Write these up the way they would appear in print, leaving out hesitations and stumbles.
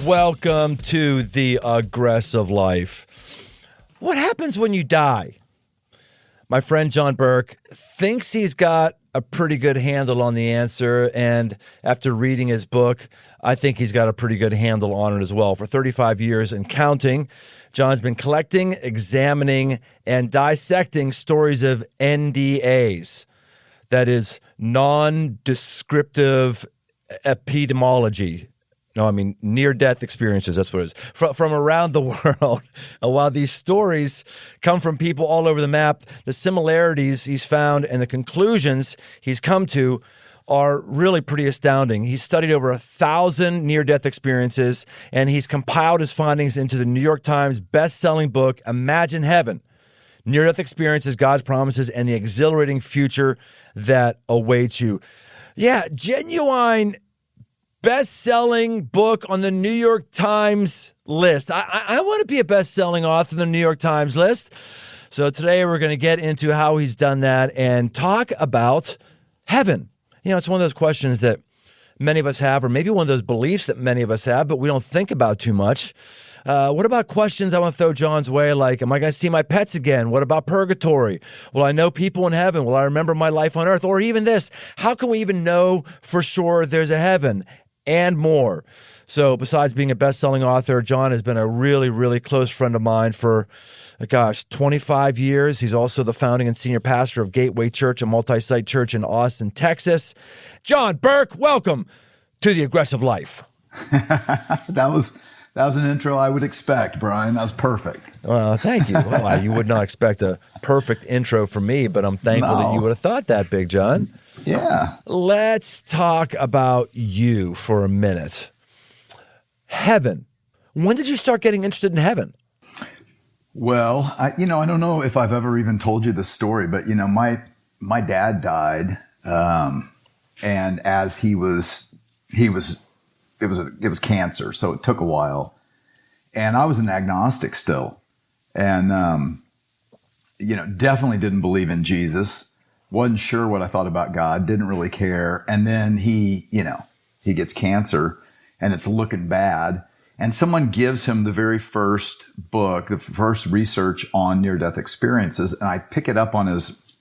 Welcome to the aggressive life. What happens when you die? My friend John Burke thinks he's got a pretty good handle on the answer, and after reading his book, I think he's got a pretty good handle on it as well. For 35 years and counting, John's been collecting, examining, and dissecting stories of NDAs. That is non-descriptive epidemiology. No, I mean near-death experiences. That's what it is. From around the world. And while these stories come from people all over the map, the similarities he's found and the conclusions he's come to are really pretty astounding. He's studied over 1,000 near-death experiences, and he's compiled his findings into the New York Times best-selling book, Imagine Heaven: Near-Death Experiences, God's Promises, and the Exhilarating Future That Awaits You. Yeah, genuine best-selling book on the New York Times list. I want to be a best-selling author on the New York Times list. So today we're going to get into how he's done that and talk about heaven. You know, it's one of those questions that many of us have, or maybe one of those beliefs that many of us have, but we don't think about too much. What about questions I want to throw John's way, like, am I going to see my pets again? What about purgatory? Will I know people in heaven? Will I remember my life on earth? Or even this, how can we even know for sure there's a heaven? And more. So besides being a best-selling author, John has been a really, really close friend of mine for, 25 years. He's also the founding and senior pastor of Gateway Church, a multi-site church in Austin, Texas. John Burke, welcome to the aggressive life. That was an intro I would expect, Brian. That was perfect. Well, thank you. Well, you would not expect a perfect intro from me, but I'm thankful that you would have thought that, Big John. Yeah. Let's talk about you for a minute. Heaven. When did you start getting interested in heaven? Well, I don't know if I've ever even told you this story, but my dad died, and as it was cancer, so it took a while, and I was an agnostic still, and definitely didn't believe in Jesus. Wasn't sure what I thought about God, didn't really care. And then he gets cancer and it's looking bad. And someone gives him the very first book, the first research on near-death experiences. And I pick it up on his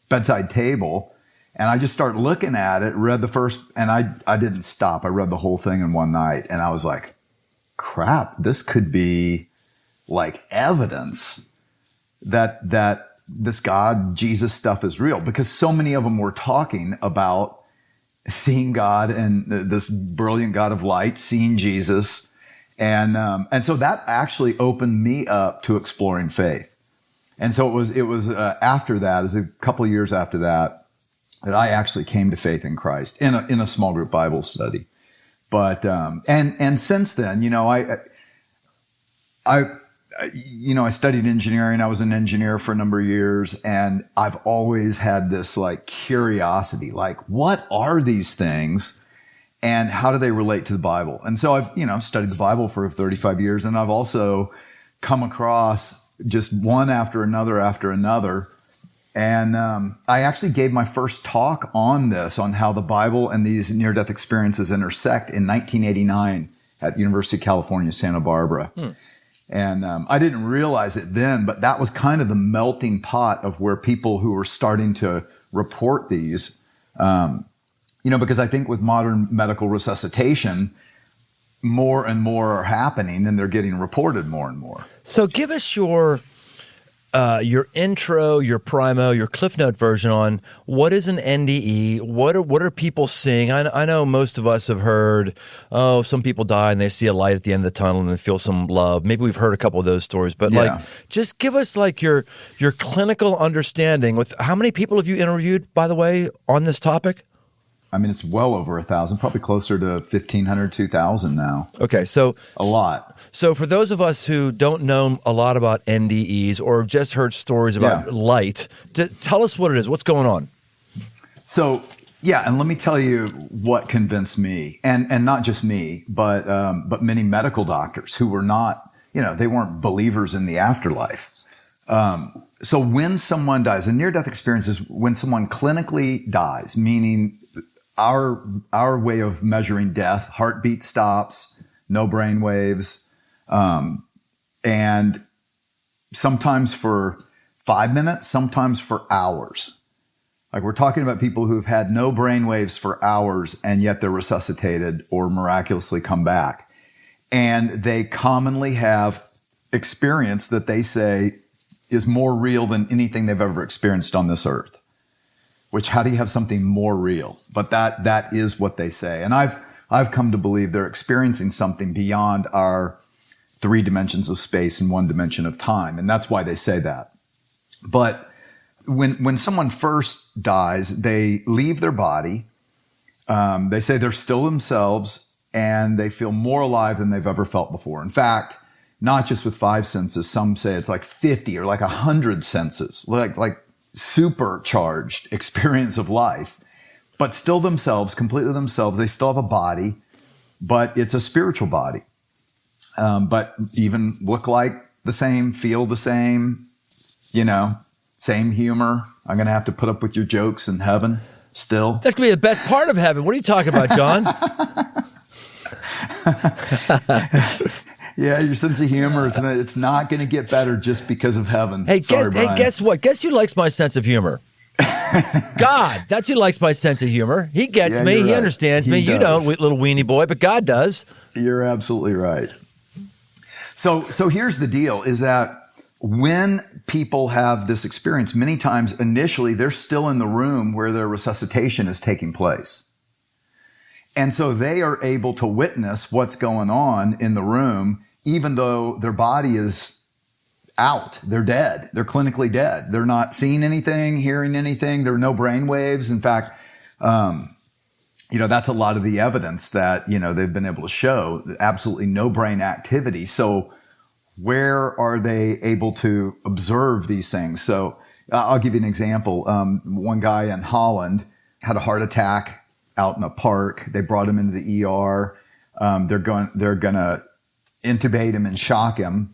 bedside table and I just start looking at it, read the first, and I didn't stop. I read the whole thing in one night and I was like, crap, this could be like evidence that this God, Jesus stuff is real, because so many of them were talking about seeing God and this brilliant God of light, seeing Jesus. And so that actually opened me up to exploring faith. And so it was after that, as a couple of years after that I actually came to faith in Christ in a small group Bible study. But, and since then, I studied engineering. I was an engineer for a number of years, and I've always had this like curiosity, like what are these things and how do they relate to the Bible? And so I've, studied the Bible for 35 years, and I've also come across just one after another. And I actually gave my first talk on this, on how the Bible and these near-death experiences intersect, in 1989 at the University of California, Santa Barbara. And I didn't realize it then, but that was kind of the melting pot of where people who were starting to report these, because I think with modern medical resuscitation, more and more are happening and they're getting reported more and more. So give us your intro, your primo, your Cliff Note version on what is an NDE. What are people seeing? I know most of us have heard, some people die and they see a light at the end of the tunnel and they feel some love. Maybe we've heard a couple of those stories, but just give us like your clinical understanding. With how many people have you interviewed, by the way, on this topic? I mean, it's well over 1,000, probably closer to 1,500, 2,000 now. Okay, so a lot. So for those of us who don't know a lot about NDEs or have just heard stories about light, tell us what it is. What's going on? So, and let me tell you what convinced me, and not just me, but many medical doctors who were not, they weren't believers in the afterlife. So when someone dies, a near-death experience is when someone clinically dies, meaning our way of measuring death, heartbeat stops, no brain waves, and sometimes for 5 minutes, sometimes for hours. Like we're talking about people who've had no brain waves for hours and yet they're resuscitated or miraculously come back. And they commonly have experience that they say is more real than anything they've ever experienced on this earth. Which, how do you have something more real? But that is what they say. And I've come to believe they're experiencing something beyond our 3 dimensions of space and 1 dimension of time. And that's why they say that. But when someone first dies, they leave their body. They say they're still themselves and they feel more alive than they've ever felt before. In fact, not just with 5 senses, some say it's like 50 or like 100 senses, like supercharged experience of life, but still themselves, completely themselves. They still have a body, but it's a spiritual body. But even look like the same, feel the same, same humor. I'm going to have to put up with your jokes in heaven still. That's going to be the best part of heaven. What are you talking about, John? Yeah, your sense of humor, it's not going to get better just because of heaven. Hey, guess what? Guess who likes my sense of humor? God. That's who likes my sense of humor. He gets me. He understands me. You don't, little weenie boy, but God does. You're absolutely right. So here's the deal, is that when people have this experience, many times initially they're still in the room where their resuscitation is taking place. And so they are able to witness what's going on in the room, even though their body is out. They're dead. They're clinically dead. They're not seeing anything, hearing anything. There are no brain waves. In fact, that's a lot of the evidence that, they've been able to show absolutely no brain activity. So where are they able to observe these things? So I'll give you an example. One guy in Holland had a heart attack out in a park. They brought him into the ER. They're going to intubate him and shock him.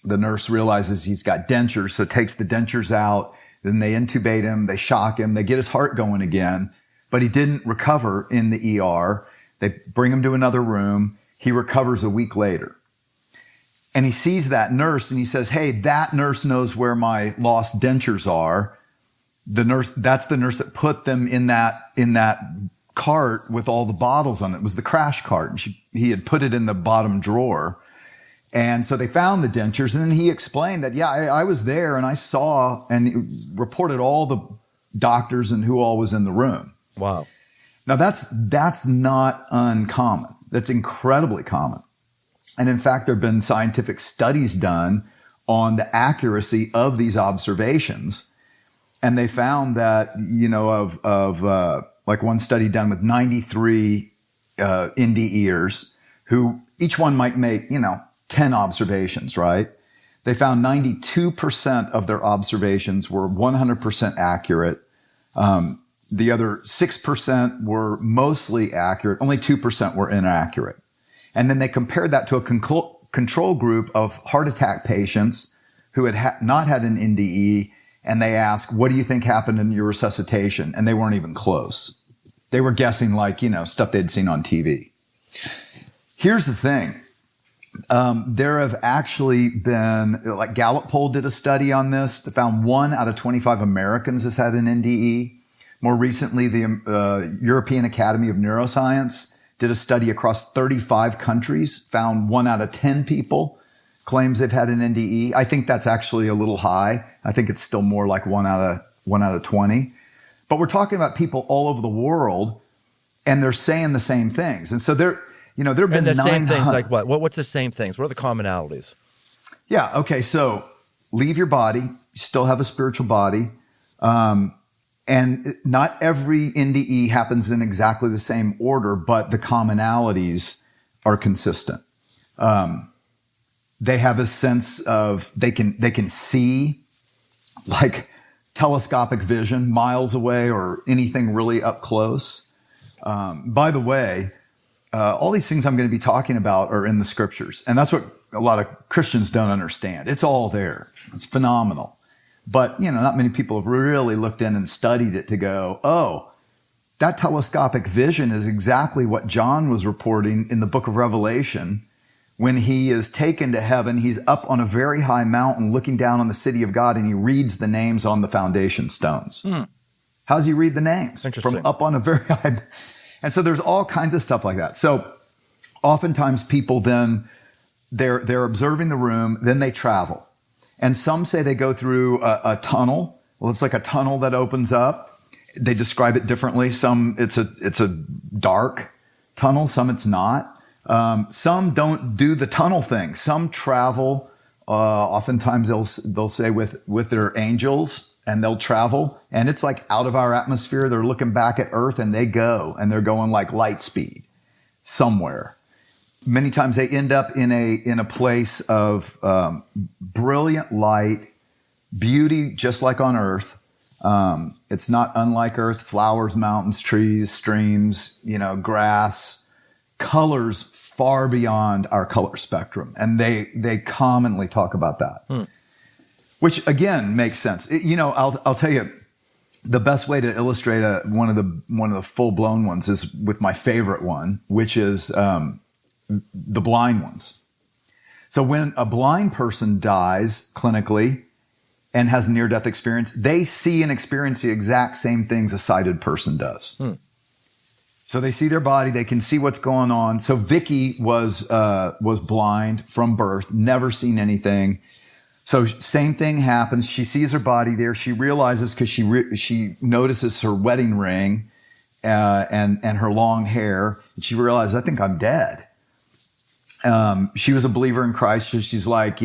The nurse realizes he's got dentures, so takes the dentures out. Then they intubate him. They shock him. They get his heart going again, but he didn't recover in the ER. They bring him to another room. He recovers a week later. And he sees that nurse and he says, "Hey, that nurse knows where my lost dentures are." That's the nurse that put them in that cart with all the bottles on it. It was the crash cart. And he had put it in the bottom drawer. And so they found the dentures. And then he explained that, I was there and I saw and reported all the doctors and who all was in the room. Wow. Now that's not uncommon. That's incredibly common. And in fact, there have been scientific studies done on the accuracy of these observations. And they found that, like one study done with 93 NDEers who each one might make, 10 observations, right? They found 92% of their observations were 100% accurate. The other 6% were mostly accurate. Only 2% were inaccurate. And then they compared that to a control group of heart attack patients who had not had an NDE. And they asked, "What do you think happened in your resuscitation?" And they weren't even close. They were guessing stuff they'd seen on TV. Here's the thing. There have actually been, like Gallup poll did a study on this. They found 1 out of 25 Americans has had an NDE. More recently, the European Academy of Neuroscience did a study across 35 countries, found 1 out of 10 people claims they've had an NDE. I think that's actually a little high. I think it's still more like 1 out of 20. But we're talking about people all over the world, and they're saying the same things. And so there have been and the same things like what? What's the same things? What are the commonalities? Yeah. Okay. So leave your body. You still have a spiritual body. And not every NDE happens in exactly the same order, but the commonalities are consistent. They have a sense of they can see like telescopic vision miles away or anything really up close. By the way, all these things I'm going to be talking about are in the scriptures. And that's what a lot of Christians don't understand. It's all there. It's phenomenal. But, not many people have really looked in and studied it to go, oh, that telescopic vision is exactly what John was reporting in the book of Revelation when he is taken to heaven, he's up on a very high mountain looking down on the city of God, and he reads the names on the foundation stones. How does he read the names? Interesting. From up on a very high. And so there's all kinds of stuff like that. So oftentimes people then, they're observing the room, then they travel. And some say they go through a tunnel. Well, it's like a tunnel that opens up. They describe it differently. Some, it's a dark tunnel. Some it's not. Some don't do the tunnel thing. Some travel. Oftentimes they'll say with their angels, and they'll travel, and it's like out of our atmosphere. They're looking back at Earth, and they go, and they're going like light speed somewhere. Many times they end up in a place of brilliant light, beauty, just like on Earth. It's not unlike Earth: flowers, mountains, trees, streams, grass, colors far beyond our color spectrum, and they commonly talk about that, which again makes sense. I'll tell you, the best way to illustrate one of the full blown ones is with my favorite one, which is the blind ones. So when a blind person dies clinically and has a near-death experience, they see and experience the exact same things a sighted person does. So they see their body, they can see what's going on. So Vicky was blind from birth, never seen anything. So same thing happens. She sees her body there. She realizes, because she notices her wedding ring and her long hair. And she realizes, I think I'm dead. She was a believer in Christ, so she's like,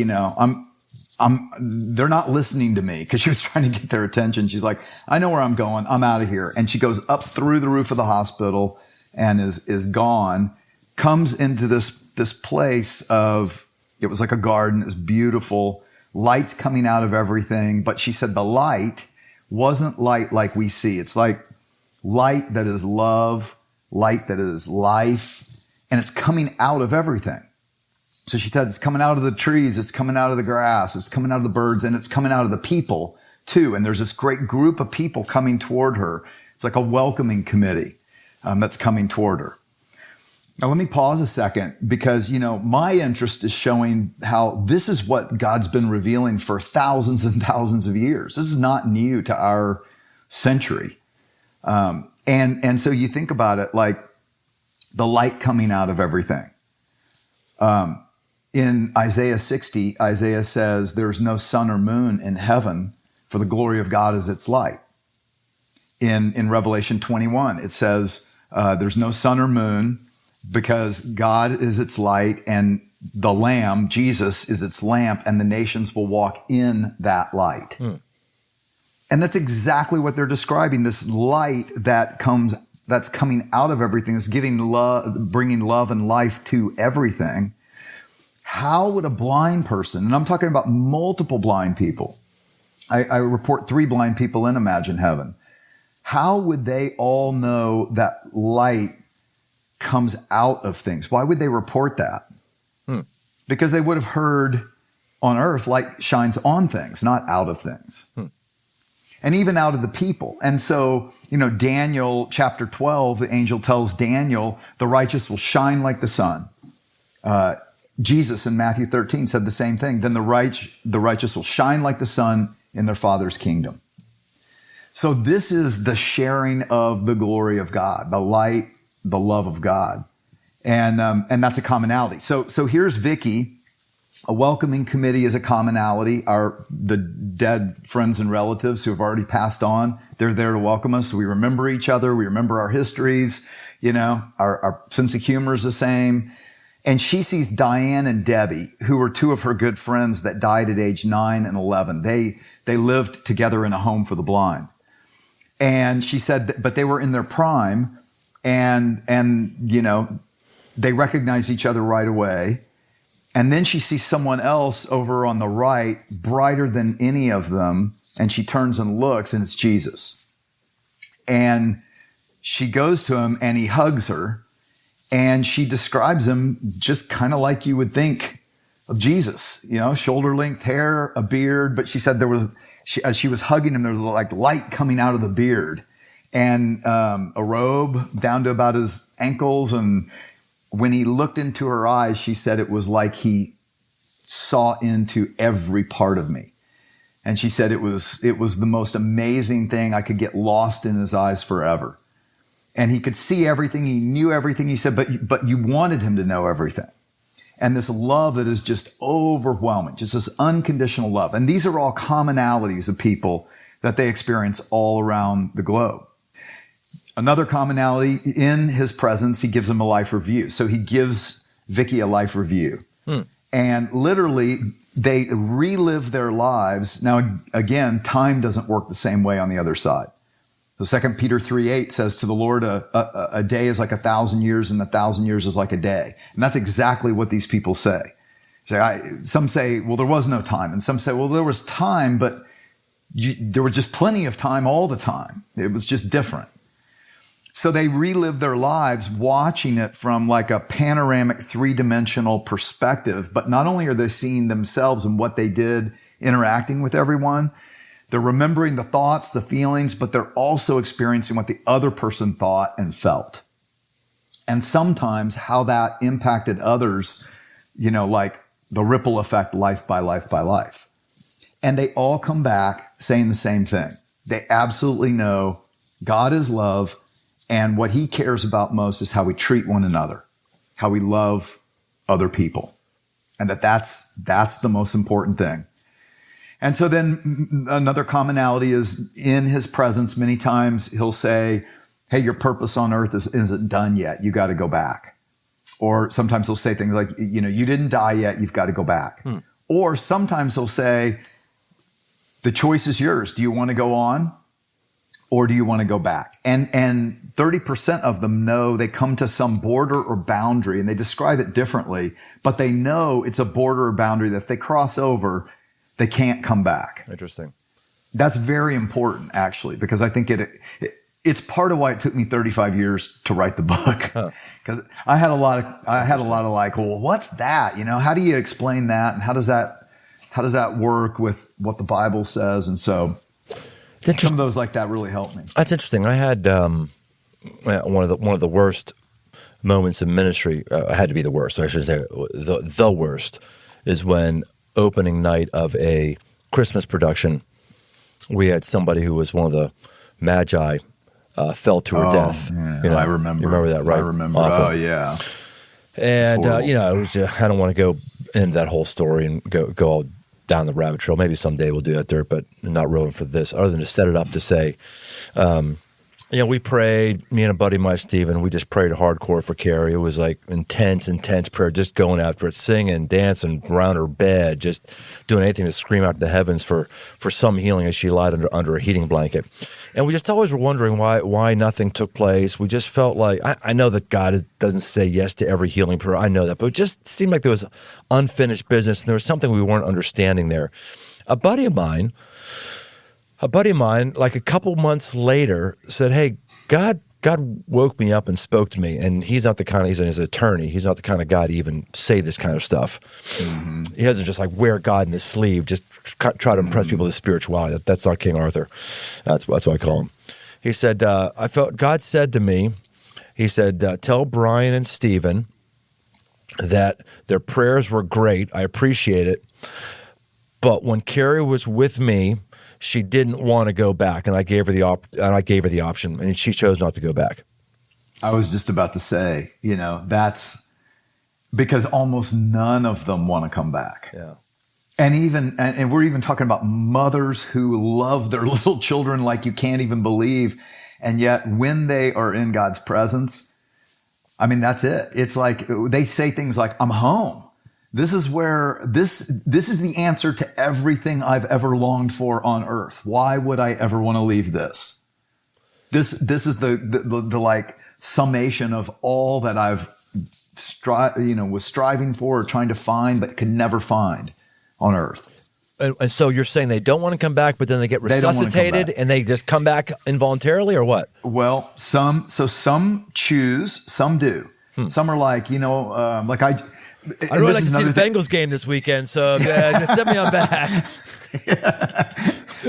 they're not listening to me, because she was trying to get their attention. She's like, I know where I'm going. I'm out of here. And she goes up through the roof of the hospital and is gone, comes into this place of, it was like a garden. It was beautiful, lights coming out of everything. But she said the light wasn't light like we see. It's like light that is love, light that is life, and it's coming out of everything. So she said it's coming out of the trees, it's coming out of the grass, it's coming out of the birds, and it's coming out of the people too. And there's this great group of people coming toward her. It's like a welcoming committee that's coming toward her. Now, let me pause a second, because, my interest is showing how this is what God's been revealing for thousands and thousands of years. This is not new to our century. And so you think about it, like the light coming out of everything. In Isaiah 60, Isaiah says, there's no sun or moon in heaven, for the glory of God is its light. In Revelation 21, it says, there's no sun or moon, because God is its light, and the Lamb, Jesus, is its lamp, and the nations will walk in that light. And that's exactly what they're describing, this light that's coming out of everything, that's giving love, bringing love and life to everything. How would a blind person, and I'm talking about multiple blind people, I report 3 blind people in Imagine Heaven. How would they all know that light comes out of things? Why would they report that? Because they would have heard on earth, light shines on things, not out of things. And even out of the people. And so, Daniel chapter 12, the angel tells Daniel, the righteous will shine like the sun. Jesus in Matthew 13 said the same thing. Then the righteous will shine like the sun in their Father's kingdom. So this is the sharing of the glory of God, the light, the love of God. And that's a commonality. So here's Vicky. A welcoming committee is a commonality. The dead friends and relatives who have already passed on, they're there to welcome us. We remember each other. We remember our histories. Our sense of humor is the same. And she sees Diane and Debbie, who were 2 of her good friends that died at age 9 and 11. They lived together in a home for the blind. And she said, but they were in their prime, and they recognized each other right away. And then she sees someone else over on the right, brighter than any of them, and she turns and looks, and it's Jesus. And she goes to him, and he hugs her. And she describes him just kind of like you would think of Jesus, shoulder-length hair, a beard. But she said as she was hugging him, there was like light coming out of the beard, and a robe down to about his ankles, and when he looked into her eyes, she said it was like he saw into every part of me. And she said it was the most amazing thing. I could get lost in his eyes forever. And he could see everything. He knew everything. He said, but you wanted him to know everything. And this love that is just overwhelming, just this unconditional love. And these are all commonalities of people that they experience all around the globe. Another commonality, in his presence, he gives them a life review. So he gives Vicky a life review. And literally, they relive their lives. Now, again, time doesn't work the same way on the other side. So 2 Peter 3:8 says, to the Lord, a day is like 1,000 years, and 1,000 years is like a day. And that's exactly what these people say. Some say, well, there was no time. And some say, well, there was time, but there was just plenty of time all the time. It was just different. So they relive their lives watching it from like a panoramic 3-dimensional perspective. But not only are they seeing themselves and what they did interacting with everyone, they're remembering the thoughts, the feelings, but they're also experiencing what the other person thought and felt. And sometimes how that impacted others, like the ripple effect, life by life by life. And they all come back saying the same thing. They absolutely know God is love. And what he cares about most is how we treat one another, how we love other people. And that's the most important thing. And so then another commonality is in his presence. Many times he'll say, hey, your purpose on earth isn't done yet. You got to go back. Or sometimes he'll say things like, you didn't die yet. You've got to go back. Or sometimes he'll say, the choice is yours. Do you want to go on? Or do you want to go back? And 30% of them know they come to some border or boundary, and they describe it differently, but they know it's a border or boundary that if they cross over, they can't come back. Interesting. That's very important, actually, because I think it's part of why it took me 35 years to write the book. Because I had a lot of like, well, what's that? How do you explain that? And how does that work with what the Bible says? And so some of those like that really helped me. That's interesting. I had one of the worst moments in ministry. Had to be the worst. I should say the worst is when opening night of a Christmas production, we had somebody who was one of the Magi fell to her death. Yeah, I remember. You remember that, right? I remember. Awful. Oh yeah. And it was. I don't want to go into that whole story and go all down the rabbit trail. Maybe someday we'll do that there, but not relevant for this, other than to set it up to say, we prayed, me and a buddy of mine, Stephen, we just prayed hardcore for Carrie. It was like intense prayer, just going after it, singing, dancing around her bed, just doing anything to scream out to the heavens for some healing as she lied under a heating blanket. And we just always were wondering why nothing took place. We just felt like, I know that God doesn't say yes to every healing prayer. I know that, but it just seemed like there was unfinished business and there was something we weren't understanding there. A buddy of mine, like a couple months later, said, hey, God woke me up and spoke to me, and he's not the kind of, he's an attorney, he's not the kind of guy to even say this kind of stuff. Mm-hmm. He doesn't just like wear God in his sleeve, just try to impress people with spirituality. That's not King Arthur. That's what I call him. He said, I felt God said to me, he said, tell Brian and Stephen that their prayers were great. I appreciate it. But when Carrie was with me, she didn't want to go back, and I gave her the option, and she chose not to go back. I was just about to say, that's because almost none of them want to come back. Yeah. And we're even talking about mothers who love their little children like you can't even believe. And yet when they are in God's presence, that's it. It's like they say things like, I'm home. This is where this is the answer to everything I've ever longed for on earth. Why would I ever want to leave this? This is the like summation of all that I've was striving for or trying to find but could never find on earth. And so you're saying they don't want to come back, but then they get resuscitated and they just come back involuntarily, or what? Well, some choose, some do. Some are like, like I really like to see the Bengals game this weekend, so just set me on back.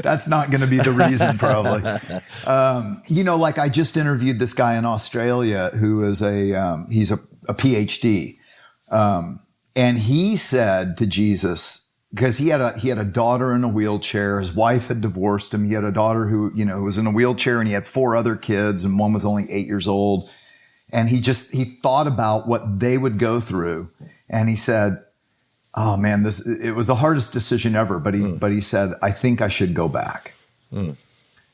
That's not going to be the reason, probably. Like I just interviewed this guy in Australia who is he's a a PhD. And he said to Jesus, because he had a daughter in a wheelchair. His wife had divorced him. He had a daughter who, was in a wheelchair, and he had 4 other kids, and one was only 8 years old. And he thought about what they would go through. And he said, oh man, it was the hardest decision ever. But he said, I think I should go back.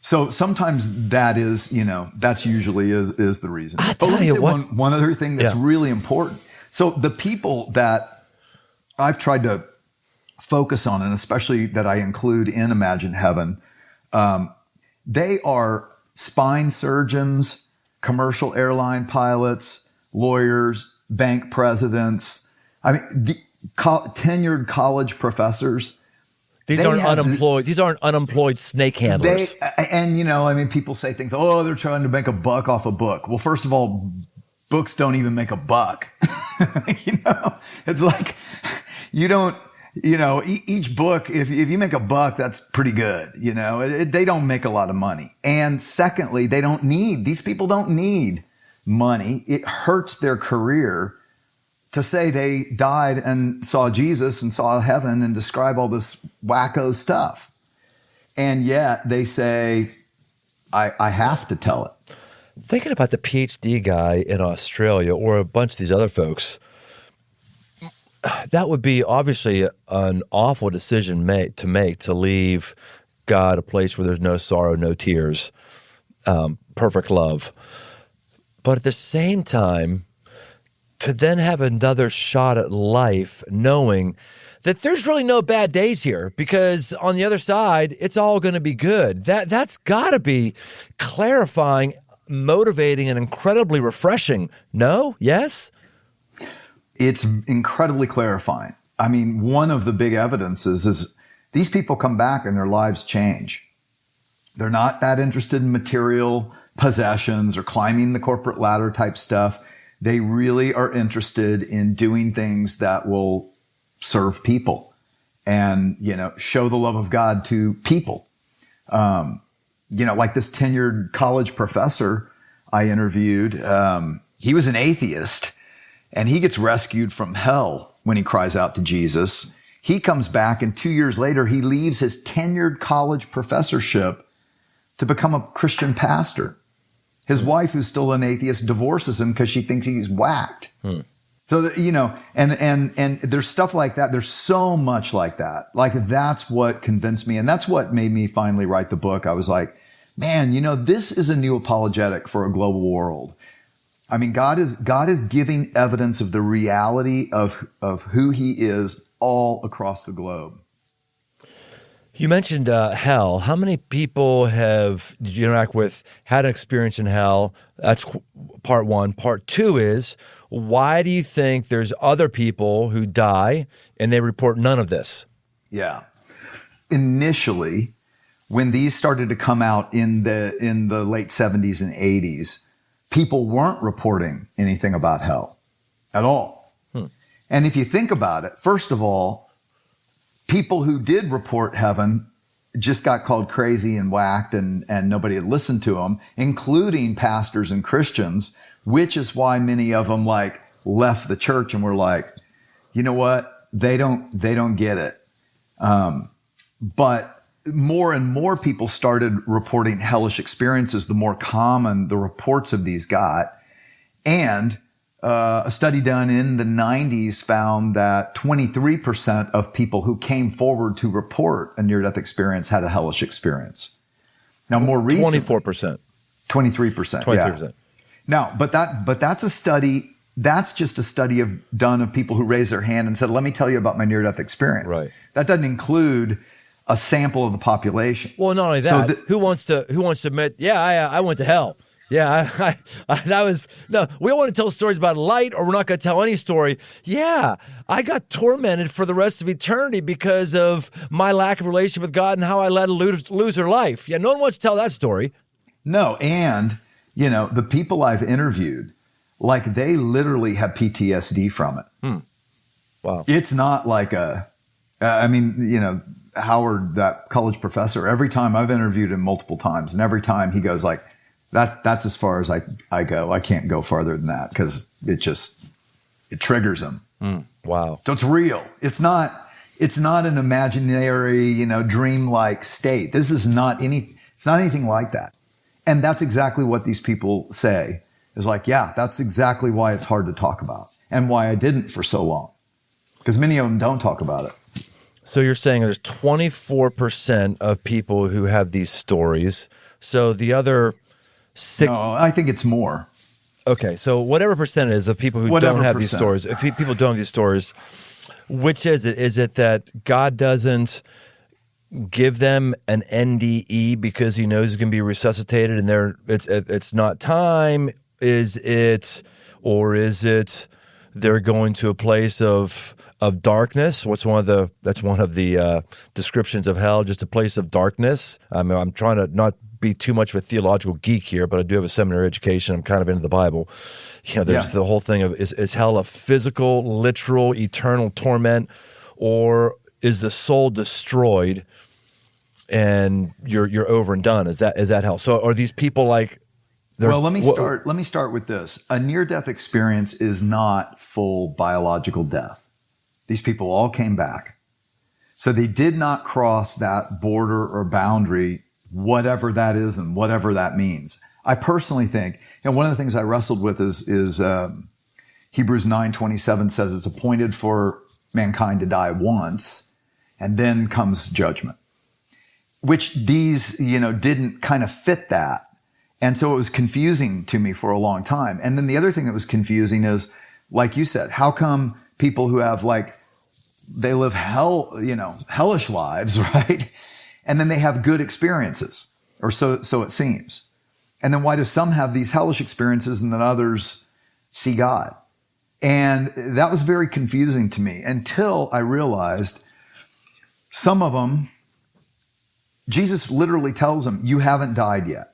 So sometimes that is, that's usually is the reason. I tell you what, one other thing that's really important. So the people that I've tried to focus on, and especially that I include in Imagine Heaven, they are spine surgeons, commercial airline pilots, lawyers, bank presidents. I mean, tenured college professors. These aren't unemployed. These aren't unemployed snake handlers. People say things. Oh, they're trying to make a buck off a book. Well, first of all, books don't even make a buck. It's like you don't. Each book, if you make a buck, that's pretty good. They don't make a lot of money. And secondly, these people don't need money. It hurts their career to say they died and saw Jesus and saw heaven and describe all this wacko stuff. And yet they say, I have to tell it. Thinking about the PhD guy in Australia or a bunch of these other folks, that would be obviously an awful decision to leave God a place where there's no sorrow, no tears, perfect love. But at the same time, to then have another shot at life knowing that there's really no bad days here because on the other side, it's all going to be good. That's got to be clarifying, motivating, and incredibly refreshing. No? Yes? It's incredibly clarifying. I mean, one of the big evidences is these people come back and their lives change. They're not that interested in material possessions or climbing the corporate ladder type stuff. They really are interested in doing things that will serve people and, show the love of God to people. Like this tenured college professor I interviewed, he was an atheist. And he gets rescued from hell when he cries out to Jesus. He comes back, and 2 years later, he leaves his tenured college professorship to become a Christian pastor. His wife, who's still an atheist, divorces him because she thinks he's whacked. So, and there's stuff like that. There's so much like that. Like, that's what convinced me. And that's what made me finally write the book. I was like, man, this is a new apologetic for a global world. I mean, God is giving evidence of the reality of who he is all across the globe. You mentioned hell. How many people did you interact with, had an experience in hell? That's part one. Part two is, why do you think there's other people who die and they report none of this? Yeah. Initially, when these started to come out in the late 70s and 80s, people weren't reporting anything about hell at all. And if you think about it, first of all, people who did report heaven just got called crazy and whacked and nobody had listened to them, including pastors and Christians, which is why many of them left the church and were like, you know what? They don't get it. But more and more people started reporting hellish experiences, the more common the reports of these got. And a study done in the 90s found that 23% of people who came forward to report a near-death experience had a hellish experience. Now, more recently, 24%. 23%. 23%. Yeah. Now, but that's a study. That's just a study done of people who raised their hand and said, let me tell you about my near-death experience. Right. That doesn't include a sample of the population. Well, not only that, who wants to admit, I went to hell. Yeah, we don't want to tell stories about light, or we're not going to tell any story. Yeah, I got tormented for the rest of eternity because of my lack of relationship with God and how I led a loser life. Yeah, no one wants to tell that story. No, and, the people I've interviewed, they literally have PTSD from it. Wow. It's not like Howard, that college professor, every time I've interviewed him multiple times, and every time he goes that's as far as I go. I can't go farther than that because It triggers them. Wow. So it's real. It's not an imaginary, dream-like state. This is it's not anything like that. And that's exactly what these people say. Is like, yeah, that's exactly why it's hard to talk about and why I didn't for so long. Because many of them don't talk about it. So you're saying there's 24% of people who have these stories. So the other No, I think it's more. Okay, so whatever percent it is of people who don't have these stories, if people don't have these stories, which is it? Is it that God doesn't give them an NDE because he knows he's going to be resuscitated and it's not time? Is it they're going to a place of darkness? That's one of the descriptions of hell, just a place of darkness. I mean, I'm trying to not be too much of a theological geek here, but I do have a seminary education. I'm kind of into the Bible. There's the whole thing of is hell a physical, literal, eternal torment, or is the soul destroyed and you're over and done? Is that hell? So are these people like? Well, let me start with this. A near-death experience is not full biological death. These people all came back. So they did not cross that border or boundary, whatever that is and whatever that means. I personally think, one of the things I wrestled with is Hebrews 9:27 says it's appointed for mankind to die once, and then comes judgment, which these, didn't kind of fit that. And so it was confusing to me for a long time. And then the other thing that was confusing is, like you said, how come people who have they live hellish lives, right? And then they have good experiences, or so it seems. And then why do some have these hellish experiences and then others see God? And that was very confusing to me until I realized some of them, Jesus literally tells them, you haven't died yet.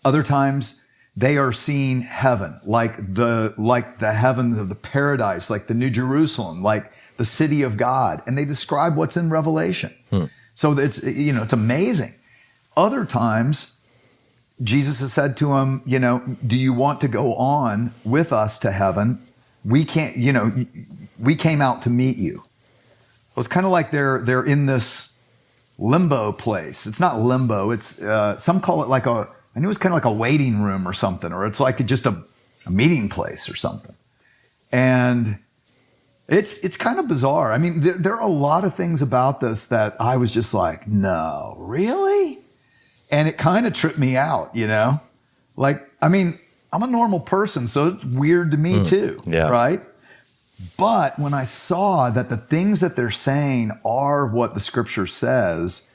Other times they are seeing heaven, like the heavens of the paradise, like the New Jerusalem, like the city of God. And they describe what's in Revelation. So it's amazing. Other times Jesus has said to them, do you want to go on with us to heaven? We can't, we came out to meet you. Well, it's kind of like they're in this limbo place. It's not limbo. It's, some call it I knew it was kind of like a waiting room or something, or it's like just a meeting place or something. And it's kind of bizarre. I mean, there are a lot of things about this that I was just like, no, really? And it kind of tripped me out, I'm a normal person, so it's weird to me too, right? But when I saw that the things that they're saying are what the scripture says,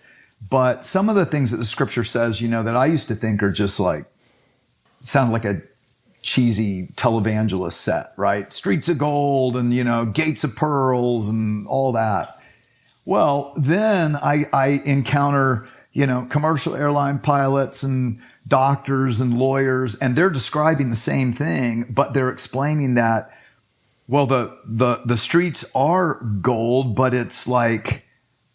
but some of the things that the scripture says, that I used to think are just sound like a cheesy televangelist set, right? Streets of gold and, gates of pearls and all that. Well, then I encounter, commercial airline pilots and doctors and lawyers, and they're describing the same thing, but they're explaining that, well, the streets are gold, but it's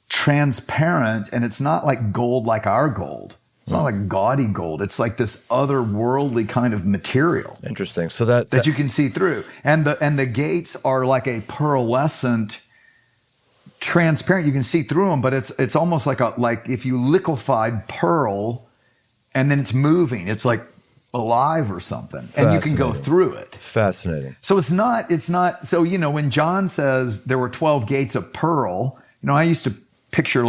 transparent, and it's not like gold like our gold. It's not like gaudy gold. It's like this otherworldly kind of material. Interesting. So that you can see through. And the gates are like a pearlescent, transparent. You can see through them, but it's almost like if you liquefied pearl and then it's moving. It's like alive or something. And you can go through it. Fascinating. So it's not so when John says there were 12 gates of pearl, I used to picture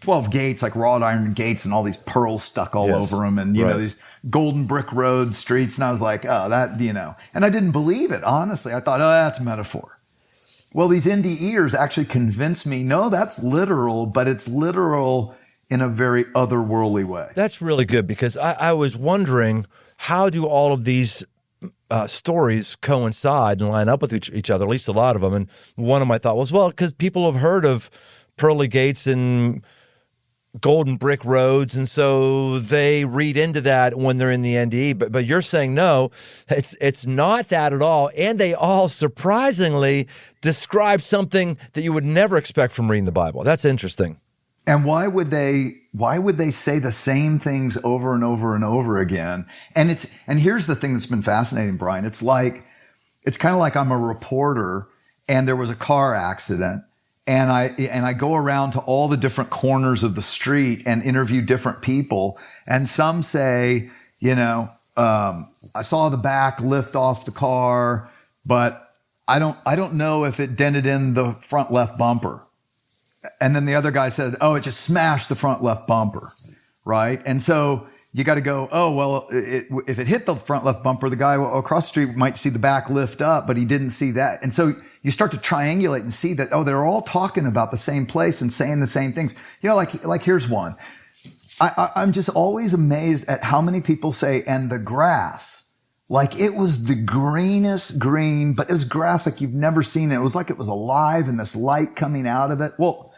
12 gates, like wrought iron gates and all these pearls stuck all over them and, these golden brick road streets. And I was like, oh, that, and I didn't believe it. Honestly, I thought, oh, that's metaphor. Well, these NDEers actually convinced me, no, that's literal, but it's literal in a very otherworldly way. That's really good, because I was wondering, how do all of these stories coincide and line up with each other, at least a lot of them. And one of my thought was, well, because people have heard of pearly gates and golden brick roads, and so they read into that when they're in the NDE. But you're saying no, it's not that at all, and they all surprisingly describe something that you would never expect from reading the Bible. That's interesting. And why would they say the same things over and over and over again? And here's the thing that's been fascinating, Brian. It's like It's kind of like I'm a reporter and there was a car accident, and I go around to all the different corners of the street and interview different people. And some say, I saw the back lift off the car, but I don't know if it dented in the front left bumper. And then the other guy said, oh, it just smashed the front left bumper, right? And so you got to go, oh, well, if it hit the front left bumper, the guy across the street might see the back lift up, but he didn't see that. And so you start to triangulate and see that, oh, they're all talking about the same place and saying the same things. Like here's one. I'm just always amazed at how many people say, and the grass, like it was the greenest green, but it was grass like you've never seen it. It was like it was alive and this light coming out of it. Well,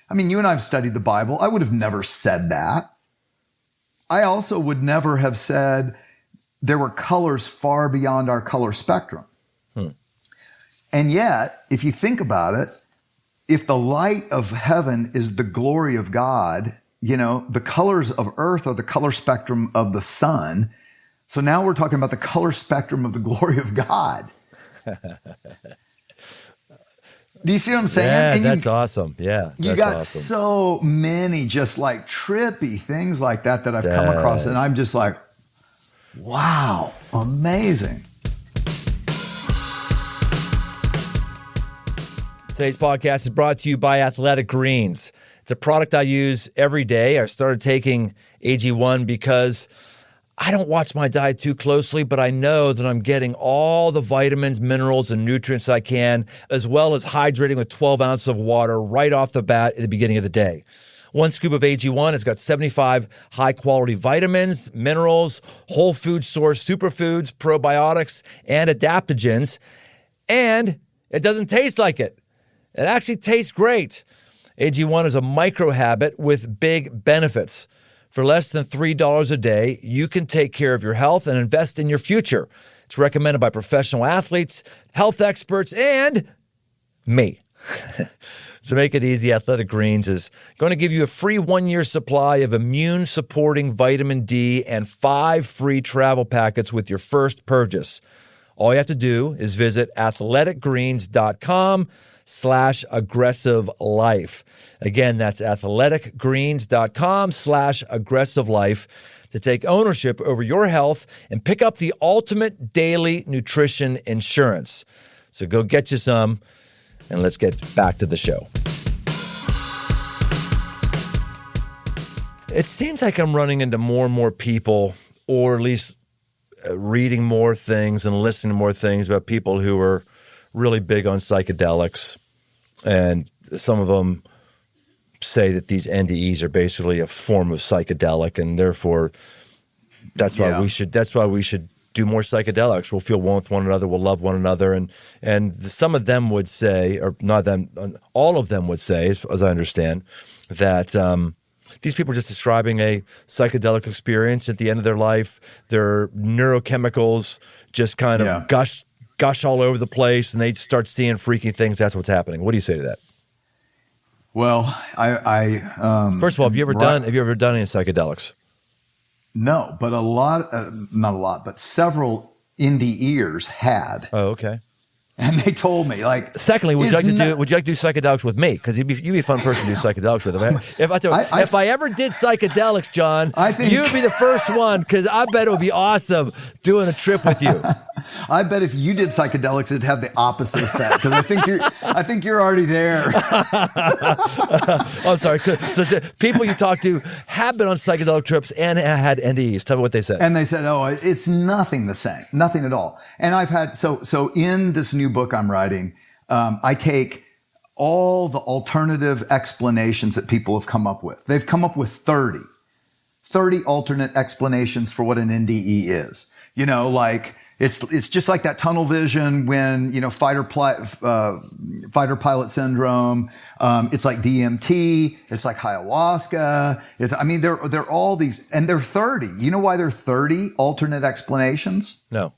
I mean, you and I have studied the Bible. I would have never said that. I also would never have said there were colors far beyond our color spectrum. And yet, if you think about it, if the light of heaven is the glory of God, the colors of earth are the color spectrum of the sun. So now we're talking about the color spectrum of the glory of God. Do you see what I'm saying? Yeah, and that's awesome. Yeah, you got awesome. So many just like trippy things like that I've come across. And I'm just like, wow, amazing. Today's podcast is brought to you by Athletic Greens. It's a product I use every day. I started taking AG1 because I don't watch my diet too closely, but I know that I'm getting all the vitamins, minerals, and nutrients I can, as well as hydrating with 12 ounces of water right off the bat at the beginning of the day. One scoop of AG1 has got 75 high-quality vitamins, minerals, whole food source superfoods, probiotics, and adaptogens. And it doesn't taste like it. It actually tastes great. AG1 is a micro-habit with big benefits. For less than $3 a day, you can take care of your health and invest in your future. It's recommended by professional athletes, health experts, and me. To make it easy, Athletic Greens is going to give you a free 1-year supply of immune-supporting vitamin D and 5 free travel packets with your first purchase. All you have to do is visit athleticgreens.com/aggressive-life. Again, that's athleticgreens.com/aggressive-life to take ownership over your health and pick up the ultimate daily nutrition insurance. So go get you some, and let's get back to the show. It seems like I'm running into more and more people, or at least reading more things and listening to more things about people who are really big on psychedelics. And some of them say that these NDEs are basically a form of psychedelic, and therefore that's why we should do more psychedelics. We'll feel one with one another, we'll love one another. And some of them would say, or not them, all of them would say, as I understand, that these people are just describing a psychedelic experience at the end of their life. Their neurochemicals just kind of gush all over the place, and they start seeing freaky things. That's what's happening. What do you say to that? Well, first of all, have you ever done any psychedelics? No, but not a lot, but several NDErs had. Oh, okay. And they told me, like. Secondly, would you like to do psychedelics with me? Because you'd be a fun person to do psychedelics with. If I ever did psychedelics, John, you'd be the first one, because I bet it would be awesome doing a trip with you. I bet if you did psychedelics, it'd have the opposite effect, because I think you're already there. I'm sorry. So people you talk to have been on psychedelic trips and had NDEs. Tell me what they said. And they said, oh, it's nothing the same, nothing at all. And I've had, so in this new book I'm writing, I take all the alternative explanations that people have come up with. They've come up with 30 alternate explanations for what an NDE is. Like, it's just like that tunnel vision when, fighter pilot syndrome. It's like DMT. It's like ayahuasca. They're all these, and they're 30. You know why they're 30 alternate explanations? No.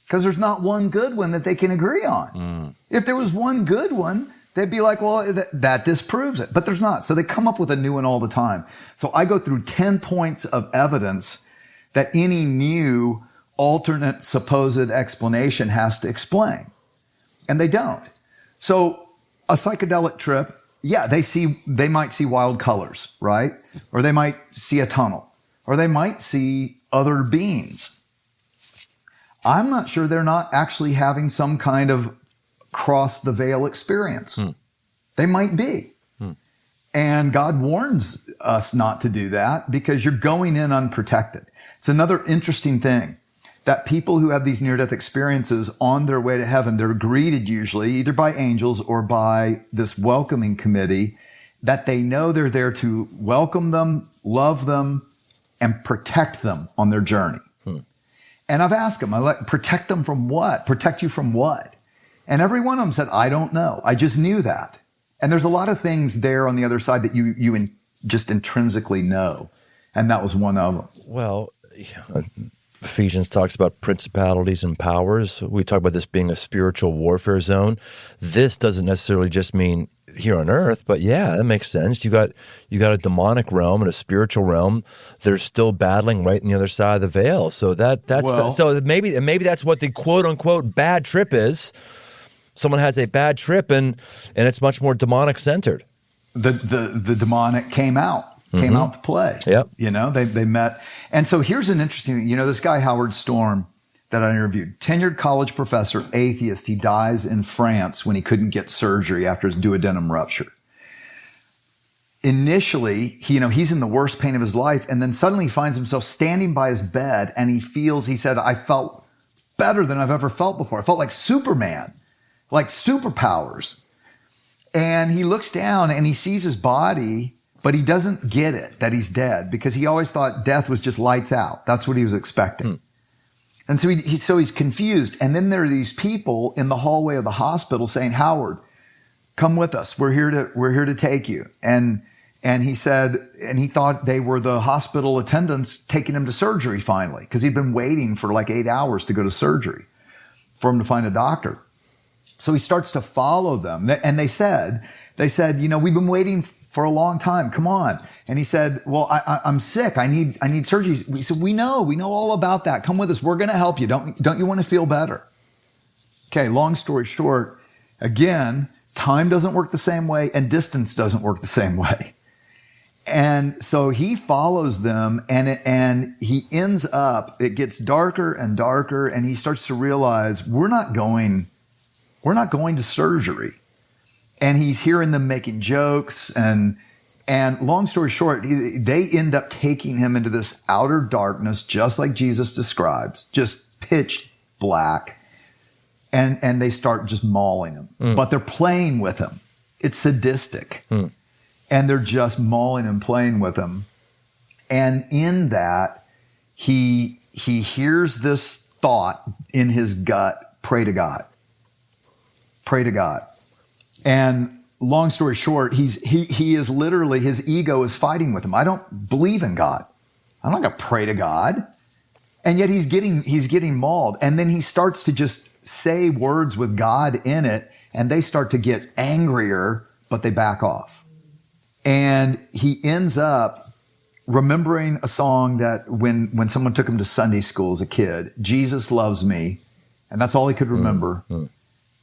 Because there's not one good one that they can agree on. If there was one good one, they'd be like, well, that disproves it. But there's not. So they come up with a new one all the time. So I go through 10 points of evidence that any new alternate supposed explanation has to explain. And they don't. So a psychedelic trip, yeah, they might see wild colors, right? Or they might see a tunnel, or they might see other beings. I'm not sure they're not actually having some kind of cross the veil experience. They might be. And God warns us not to do that because you're going in unprotected. It's another interesting thing that people who have these near-death experiences on their way to heaven, they're greeted usually either by angels or by this welcoming committee that they know they're there to welcome them, love them, and protect them on their journey. And I've asked them, protect them from what? Protect you from what? And every one of them said, I don't know. I just knew that. And there's a lot of things there on the other side that you just intrinsically know. And that was one of them. Well, Ephesians talks about principalities and powers. We talk about this being a spiritual warfare zone. This doesn't necessarily just mean here on earth, but yeah, that makes sense. You got a demonic realm and a spiritual realm. They're still battling right on the other side of the veil. So so maybe that's what the quote unquote bad trip is. Someone has a bad trip and it's much more demonic centered. The demonic came out to play. Yep. They met. And so here's an interesting thing. This guy, Howard Storm, that I interviewed, tenured college professor, atheist. He dies in France when he couldn't get surgery after his duodenum rupture. Initially, he's in the worst pain of his life. And then suddenly he finds himself standing by his bed and he said, I felt better than I've ever felt before. I felt like Superman, like superpowers. And he looks down and he sees his body, but he doesn't get it that he's dead because he always thought death was just lights out. That's what he was expecting. And so he's confused. And then there are these people in the hallway of the hospital saying, Howard, come with us. We're here to take you. And he said, and he thought they were the hospital attendants taking him to surgery finally, because he'd been waiting for like 8 hours to go to surgery for him to find a doctor. So he starts to follow them. And they said, we've been waiting for a long time. Come on. And he said, well, I'm sick. I need surgery. He said, we know all about that. Come with us. We're going to help you. Don't you want to feel better? Okay. Long story short, again, time doesn't work the same way and distance doesn't work the same way. And so he follows them and he ends up, it gets darker and darker. And he starts to realize we're not going to surgery. And he's hearing them making jokes and long story short, they end up taking him into this outer darkness, just like Jesus describes, just pitch black. And they start just mauling him, but they're playing with him. It's sadistic. And they're just mauling and playing with him. And in that, he hears this thought in his gut, pray to God. Pray to God. And long story short, he is literally, his ego is fighting with him. I don't believe in God. I'm not going to pray to God. And yet he's getting mauled. And then he starts to just say words with God in it, and they start to get angrier, but they back off. And he ends up remembering a song that when someone took him to Sunday school as a kid, Jesus Loves Me. And that's all he could remember.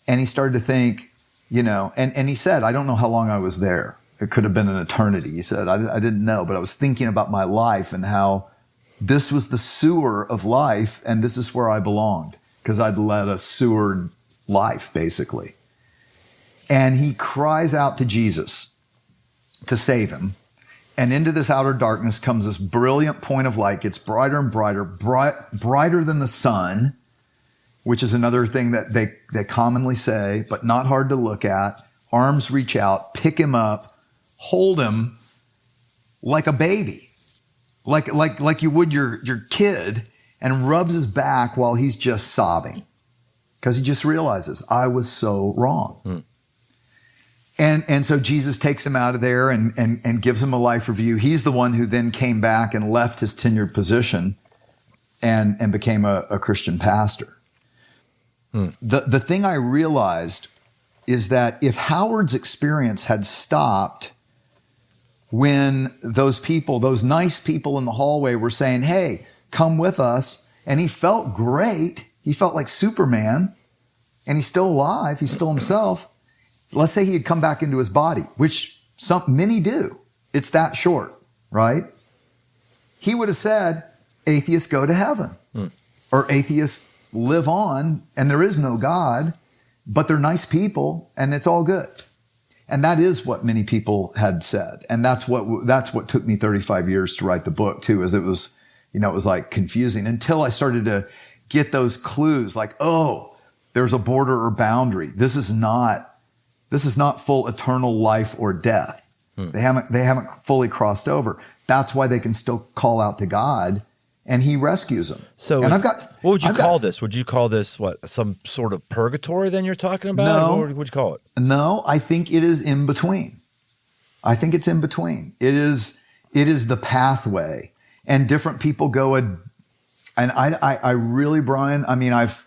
And he started to think, and he said, I don't know how long I was there. It could have been an eternity. He said, I didn't know, but I was thinking about my life and how this was the sewer of life. And this is where I belonged because I'd led a sewer life, basically. And he cries out to Jesus to save him. And into this outer darkness comes this brilliant point of light. Gets brighter and brighter, brighter than the sun, which is another thing that they commonly say, but not hard to look at. Arms reach out, pick him up, hold him like a baby, like you would your kid, and rubs his back while he's just sobbing because he just realizes I was so wrong. And so Jesus takes him out of there and gives him a life review. He's the one who then came back and left his tenured position and became a Christian pastor. The thing I realized is that if Howard's experience had stopped when those nice people in the hallway were saying, hey, come with us, and he felt great. He felt like Superman, and he's still alive. He's still himself. Let's say he had come back into his body, which many do. It's that short, right? He would have said, atheists go to heaven, or atheists live on, and there is no God, but they're nice people, and it's all good. And that is what many people had said. And that's what took me 35 years to write the book too, is it was like confusing until I started to get those clues like, oh, there's a border or boundary. This is not full eternal life or death. They haven't fully crossed over. That's why they can still call out to God, and he rescues them. So and what would you call this? Would you call this some sort of purgatory then you're talking about? No. What would you call it? No, I think it is in between. I think it's in between. It is the pathway, and different people go and I really, Brian, I mean, I've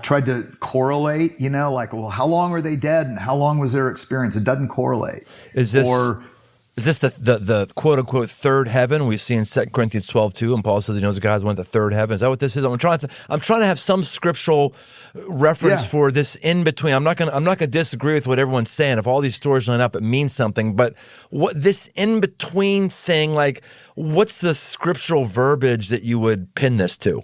tried to correlate, like, well, how long were they dead and how long was their experience? It doesn't correlate. Is this the quote unquote third heaven we see in 2 Corinthians 12:2, and Paul says he knows the guys went to the third heaven? Is that what this is? I'm trying to have some scriptural reference for this in between. I'm not gonna disagree with what everyone's saying. If all these stories line up, it means something. But what this in between thing, like, what's the scriptural verbiage that you would pin this to?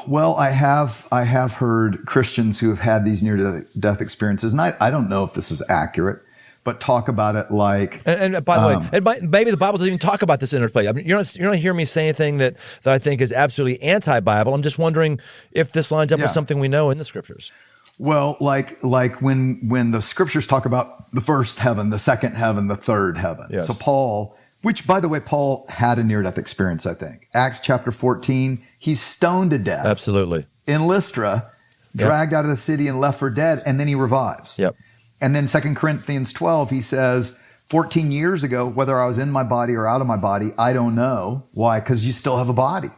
Well, I have heard Christians who have had these near-death experiences, and I don't know if this is accurate, but talk about it like. And by the way, maybe the Bible doesn't even talk about this interplay. I mean, you're not hearing me say anything that I think is absolutely anti-Bible. I'm just wondering if this lines up with something we know in the Scriptures. Well, like when the Scriptures talk about the first heaven, the second heaven, the third heaven. Yes. So Paul, which by the way, Paul had a near-death experience, I think. Acts chapter 14, he's stoned to death. Absolutely. In Lystra, dragged out of the city and left for dead, and then he revives. Yep. And then 2 Corinthians 12, he says, 14 years ago, whether I was in my body or out of my body, I don't know. Why? Because you still have a body.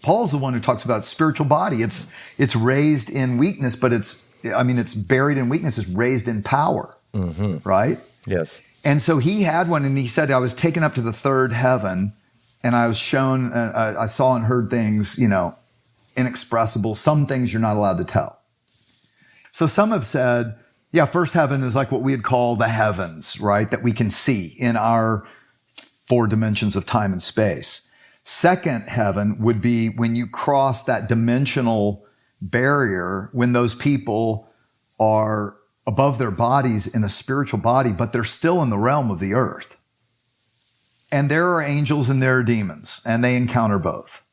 Paul's the one who talks about spiritual body. It's raised in weakness, but it's buried in weakness. It's raised in power, right? Yes. And so he had one, and he said, I was taken up to the third heaven, and I was shown, I saw and heard things, inexpressible, some things you're not allowed to tell. So some have said, first heaven is like what we'd call the heavens, right? That we can see in our 4 dimensions of time and space. Second heaven would be when you cross that dimensional barrier, when those people are above their bodies in a spiritual body, but they're still in the realm of the earth. And there are angels and there are demons, and they encounter both.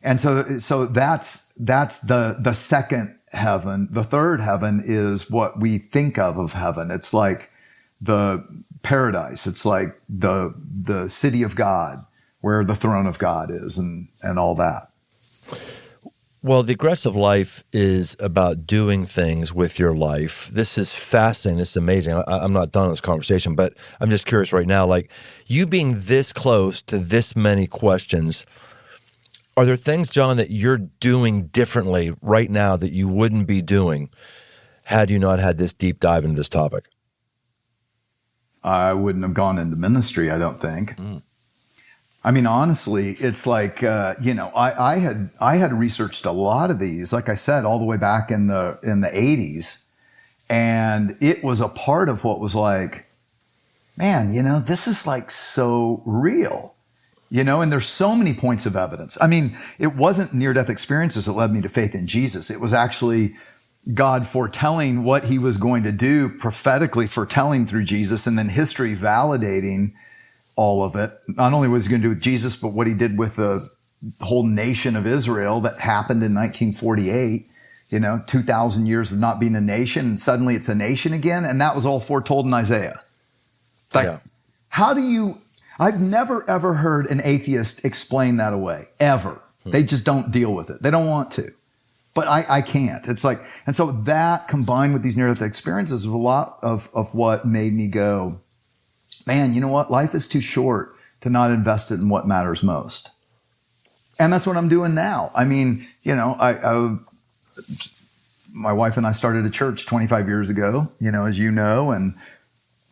And so that's the second heaven. The third heaven is what we think of heaven. It's like the paradise. It's like the city of God, where the throne of God is, and all that. Well, the aggressive life is about doing things with your life. This is fascinating. This is amazing. I'm not done on this conversation, but I'm just curious right now, like, you being this close to this many questions, are there things, John, that you're doing differently right now that you wouldn't be doing had you not had this deep dive into this topic? I wouldn't have gone into ministry, I don't think. I mean, honestly, it's like, I had researched a lot of these, like I said, all the way back in the 80s. And it was a part of what was like, man, this is like so real, and there's so many points of evidence. I mean, it wasn't near-death experiences that led me to faith in Jesus. It was actually God foretelling what he was going to do, prophetically foretelling through Jesus, and then history validating all of it. Not only was he going to do with Jesus, but what he did with the whole nation of Israel that happened in 1948, 2,000 years of not being a nation, and suddenly it's a nation again. And that was all foretold in Isaiah. Like, I've never ever heard an atheist explain that away, ever. They just don't deal with it. They don't want to. But I can't. It's like, and so that combined with these near-death experiences was a lot of what made me go, man, you know what? Life is too short to not invest it in what matters most. And that's what I'm doing now. I mean, my wife and I started a church 25 years ago, as you know, and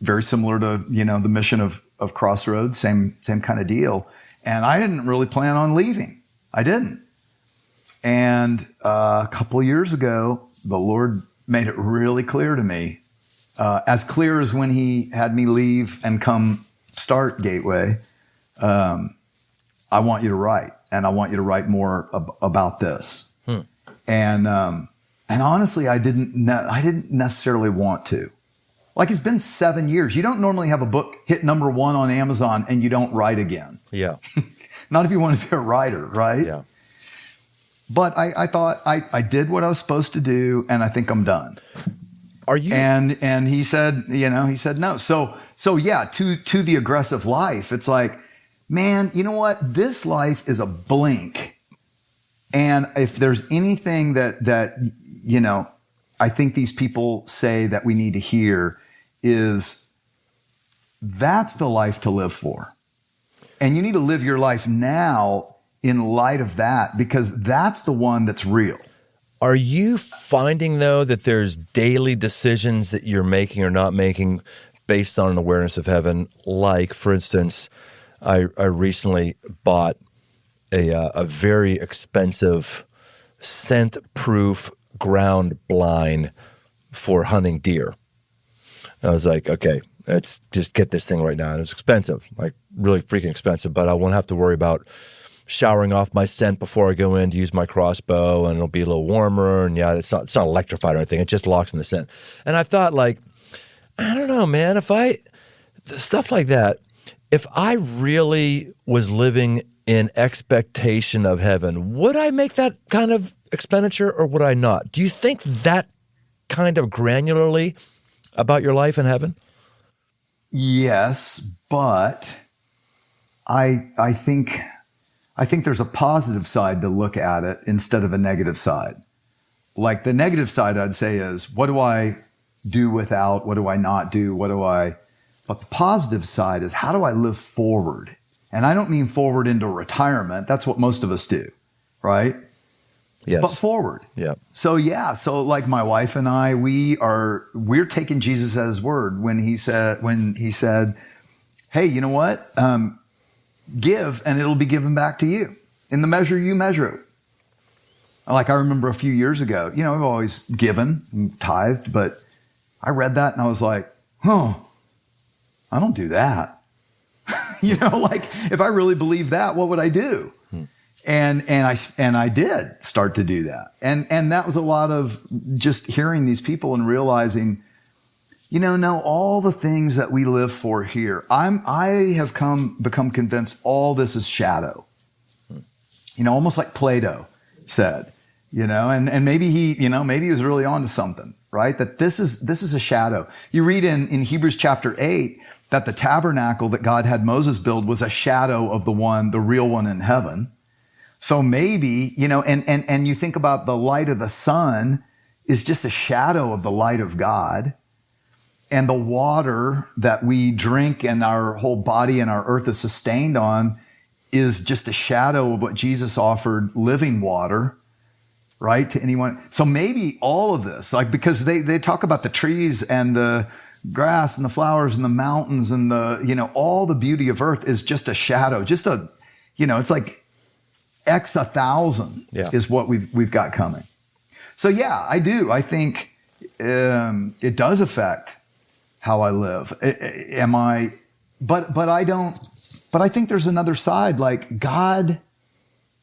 very similar to, the mission of Crossroads, same kind of deal. And I didn't really plan on leaving. I didn't. And a couple of years ago, the Lord made it really clear to me, as clear as when he had me leave and come start Gateway. I want you to write, and I want you to write more about this. And honestly, I didn't necessarily want to. Like, it's been 7 years. You don't normally have a book hit number 1 on Amazon and you don't write again. Yeah. Not if you want to be a writer, right? Yeah. But I thought I did what I was supposed to do, and I think I'm done. Are you? And he said, he said no. So yeah, to the aggressive life, it's like, man, you know what? This life is a blink. And if there's anything that I think these people say that we need to hear is that's the life to live for. And you need to live your life now in light of that, because that's the one that's real. Are you finding, though, that there's daily decisions that you're making or not making based on an awareness of heaven? Like, for instance, I recently bought a very expensive scent-proof ground blind for hunting deer. I was like, okay, let's just get this thing right now. And it's expensive, like really freaking expensive, but I won't have to worry about showering off my scent before I go in to use my crossbow, and it'll be a little warmer. And yeah, it's not electrified or anything. It just locks in the scent. And I thought, like, I don't know, man, stuff like that, if I really was living in expectation of heaven, would I make that kind of expenditure or would I not? Do you think that kind of granularly about your life in heaven? Yes, but I think there's a positive side to look at it instead of a negative side. Like, the negative side, I'd say, is what do I do without? What do I not do? But the positive side is, how do I live forward? And I don't mean forward into retirement. That's what most of us do, right? Yes. But forward. Yeah. So like my wife and I, we're taking Jesus at his word when he said, hey, you know what? Give and it'll be given back to you in the measure you measure it. Like, I remember a few years ago, I've always given and tithed, but I read that and I was like, I don't do that. Like, if I really believed that, what would I do? And I did start to do that. And that was a lot of just hearing these people and realizing, no, all the things that we live for here, I have become convinced all this is shadow. Almost like Plato said, and maybe he was really onto something, right? That this is a shadow. You read in Hebrews chapter 8 that the tabernacle that God had Moses build was a shadow of the real one in heaven. So maybe, and you think about the light of the sun is just a shadow of the light of God. And the water that we drink and our whole body and our earth is sustained on is just a shadow of what Jesus offered, living water, right, to anyone. So maybe all of this, like, because they talk about the trees and the grass and the flowers and the mountains and all the beauty of earth is just a shadow, it's like X 1,000 is what we've got coming. So yeah, I do. I think it does affect how I live. But I don't, but I think there's another side. Like, God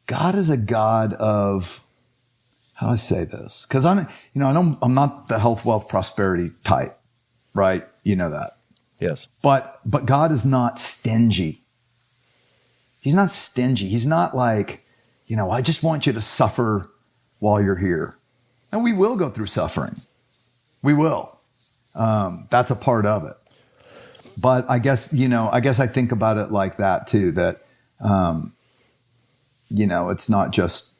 is a God of, how do I say this? Cause I'm not the health, wealth, prosperity type, right? You know that. Yes. But God is not stingy. He's not stingy. He's not like, I just want you to suffer while you're here. And we will go through suffering. We will. That's a part of it. But I guess I think about it like that too, that, it's not just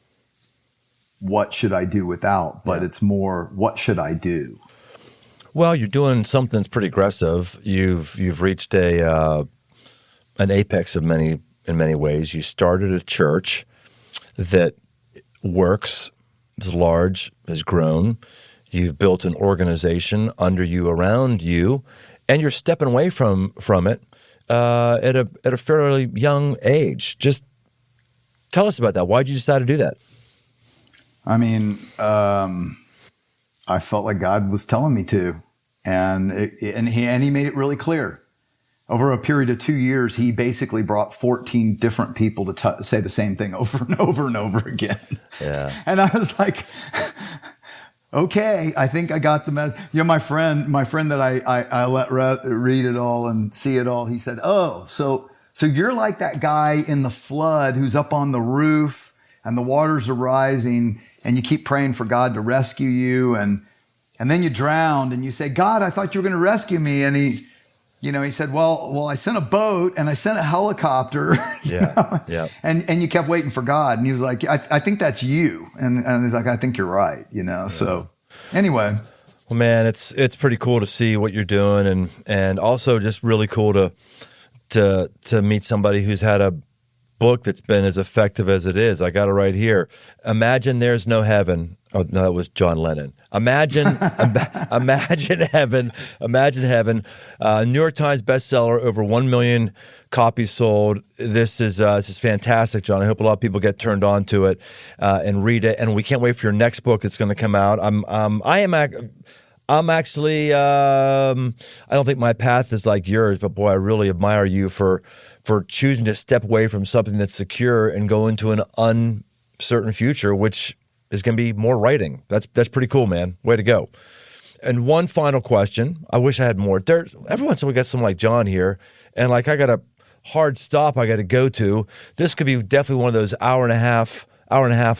what should I do without, but it's more, what should I do? Well, you're doing something that's pretty aggressive. You've reached an apex in many ways. You started a church that works, is large, has grown. You've built an organization under you, around you, and you're stepping away from it at a fairly young age. Just Tell us about that. Why did you decide to do that? I mean, I felt like God was telling me to, and he made it really clear. Over a period of 2 years, he basically brought 14 different people to say the same thing over and over and over again. Yeah. And I was like, okay, I think I got the message. You know, my friend that I let read it all and see it all, he said, oh, so you're like that guy in the flood who's up on the roof and the waters are rising and you keep praying for God to rescue you. And then you drowned and you say, God, I thought you were going to rescue me. And he said, well, I sent a boat and I sent a helicopter. Yeah. Yeah. And you kept waiting for God. And he was like, I think that's you. And he's like, I think you're right. Yeah. So anyway. Well, man, it's pretty cool to see what you're doing, and also just really cool to meet somebody who's had a book that's been as effective as it is. I got it right here. Imagine There's No Heaven. Oh, no, that was John Lennon. Imagine heaven. Imagine heaven. New York Times bestseller, over 1 million copies sold. This is fantastic, John. I hope a lot of people get turned on to it and read it. And we can't wait for your next book that's going to come out. I'm actually, I don't think my path is like yours, but boy, I really admire you for choosing to step away from something that's secure and go into an uncertain future, which is going to be more writing. That's pretty cool, man. Way to go. And one final question. I wish I had more. Every once in a while we got someone like John here, and like I got a hard stop I got to go to. This could be definitely one of those hour and a half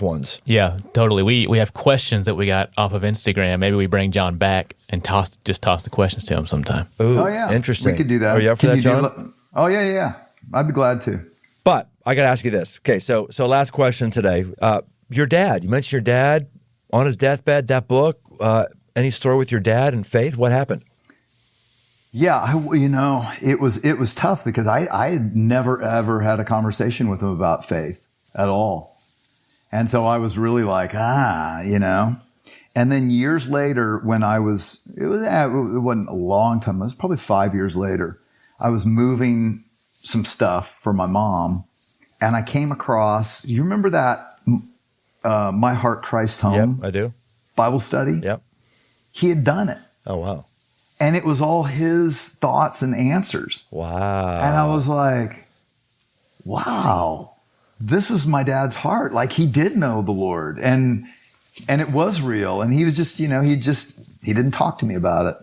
ones. Yeah, totally. We have questions that we got off of Instagram. Maybe we bring John back and toss the questions to him sometime. Ooh, oh yeah, interesting. We could do that. Are you up for that, John? Oh yeah. I'd be glad to. But I got to ask you this. Okay, so last question today. Your dad. You mentioned your dad on his deathbed. That book. Any story with your dad and faith? What happened? Yeah, it was tough because I had never ever had a conversation with him about faith at all. And so I was really like, And then years later, when it wasn't a long time, it was probably 5 years later, I was moving some stuff for my mom, and I came across, you remember that My Heart, Christ Home? Yep, I do. Bible study? Yep. He had done it. Oh, wow. And it was all his thoughts and answers. Wow. And I was like, wow. This is my dad's heart. Like, he did know the Lord, and it was real. And he was just, he didn't talk to me about it.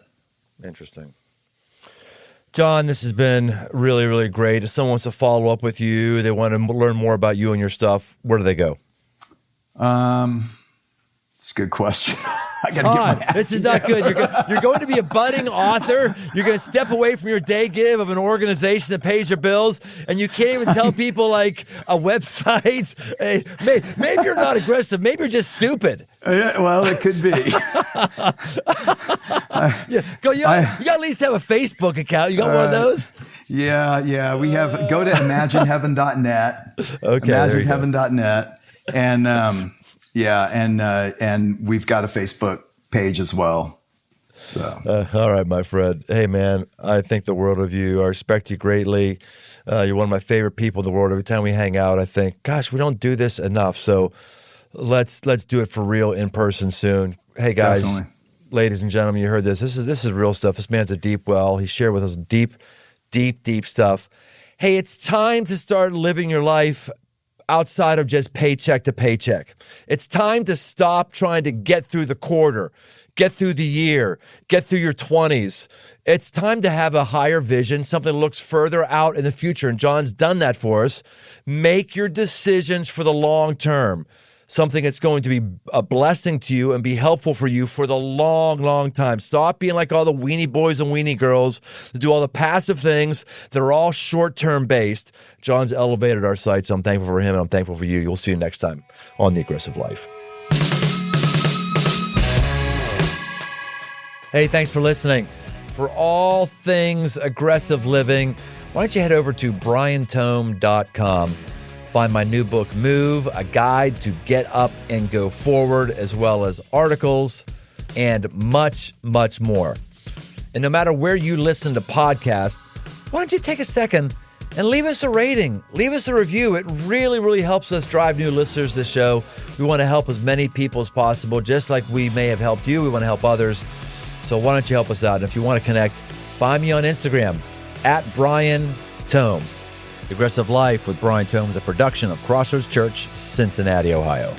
Interesting. John, this has been really, really great. If someone wants to follow up with you, they want to learn more about you and your stuff, where do they go? It's a good question. I gotta Todd, get my this is not good. You're going to be a budding author. You're going to step away from your day gig of an organization that pays your bills, and you can't even tell people like a website. Hey, maybe you're not aggressive. Maybe you're just stupid. Yeah, well, it could be. You got to at least have a Facebook account. You got one of those? Yeah. We have. Go to imagineheaven.net. Okay, imagineheaven.net, and and we've got a Facebook page as well. So. All right, my friend. Hey, man, I think the world of you. I respect you greatly. You're one of my favorite people in the world. Every time we hang out, I think, gosh, we don't do this enough. So let's do it for real in person soon. Hey, guys, Definitely. Ladies and gentlemen, you heard this. This is real stuff. This man's a deep well. He shared with us deep stuff. Hey, it's time to start living your life outside of just paycheck to paycheck. It's time to stop trying to get through the quarter, get through the year, get through your 20s. It's time to have a higher vision, something that looks further out in the future. And John's done that for us. Make your decisions for the long term, something that's going to be a blessing to you and be helpful for you for the long, long time. Stop being like all the weenie boys and weenie girls that do all the passive things that are all short-term based. John's elevated our site, so I'm thankful for him and I'm thankful for you. You'll see you next time on The Aggressive Life. Hey, thanks for listening. For all things aggressive living, why don't you head over to briantome.com. Find my new book, Move, a guide to get up and go forward, as well as articles and much, much more. And no matter where you listen to podcasts, why don't you take a second And leave us a rating. Leave us a review. It really, really helps us drive new listeners to the show. We want to help as many people as possible. Just like we may have helped you, we want to help others. So why don't you help us out? And if you want to connect, find me on Instagram at Brian Tome. Aggressive Life with Brian Tome is a production of Crossroads Church, Cincinnati, Ohio.